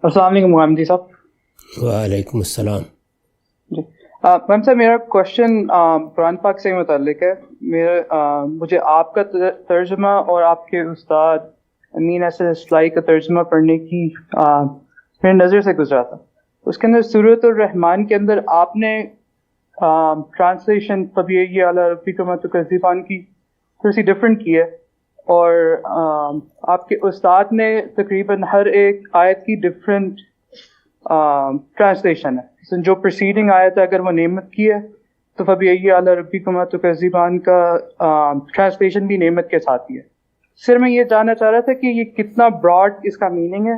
السلام علیکم محمد صاحب۔ وعلیکم السلام جی میم صاحب، میرا کوشچن قرآن پاک سے متعلق ہے۔ مجھے آپ کا ترجمہ اور آپ کے استاد امین احسن اصلاحی کا ترجمہ پڑھنے کی میری نظر سے گزرا تھا۔ اس کے اندر سورۃ الرحمن کے اندر آپ نے ٹرانسلیشن فبأي آلاء ربكما تكذبان کی تھوڑی سی ڈفرینٹ کی ہے، اور آپ کے استاد نے تقریباً ہر ایک آیت کی ڈفرینٹ ٹرانسلیشن ہے۔ جو پریسیڈنگ آیت ہے اگر وہ نعمت کی ہے تو فبأي آلاء ربكما تكذبان کا ٹرانسلیشن بھی نعمت کے ساتھ ہی ہے۔ صرف میں یہ جاننا چاہ رہا تھا کہ یہ کتنا براڈ اس کا میننگ ہے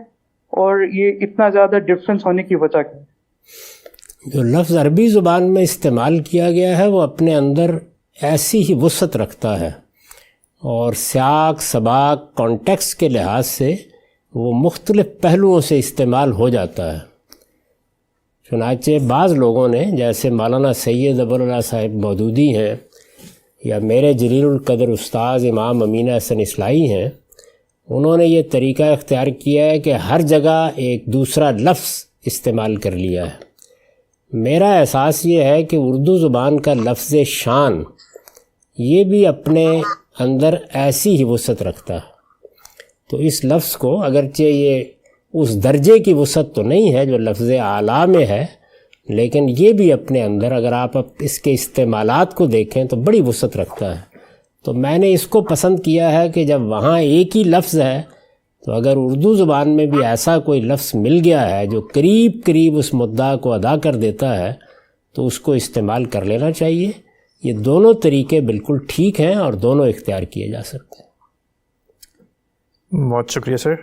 اور یہ اتنا زیادہ ڈفرینس ہونے کی وجہ کیا ہے؟ جو لفظ عربی زبان میں استعمال کیا گیا ہے وہ اپنے اندر ایسی ہی وسعت رکھتا ہے، اور سیاق سباق کانٹیکس کے لحاظ سے وہ مختلف پہلوؤں سے استعمال ہو جاتا ہے۔ چنانچہ بعض لوگوں نے، جیسے مولانا سید ابو اللہ صاحب مودودی ہیں یا میرے جلیل القدر استاذ امام امین احسن اصلاحی ہیں، انہوں نے یہ طریقہ اختیار کیا ہے کہ ہر جگہ ایک دوسرا لفظ استعمال کر لیا ہے۔ میرا احساس یہ ہے کہ اردو زبان کا لفظ شان یہ بھی اپنے اندر ایسی ہی وسعت رکھتا ہے، تو اس لفظ کو اگرچہ یہ اس درجے کی وسعت تو نہیں ہے جو لفظ اعلیٰ میں ہے، لیکن یہ بھی اپنے اندر اگر آپ اس کے استعمالات کو دیکھیں تو بڑی وسعت رکھتا ہے۔ تو میں نے اس کو پسند کیا ہے کہ جب وہاں ایک ہی لفظ ہے تو اگر اردو زبان میں بھی ایسا کوئی لفظ مل گیا ہے جو قریب قریب اس مدعا کو ادا کر دیتا ہے تو اس کو استعمال کر لینا چاہیے۔ یہ دونوں طریقے بالکل ٹھیک ہیں اور دونوں اختیار کیے جا سکتے ہیں۔ بہت شکریہ سر۔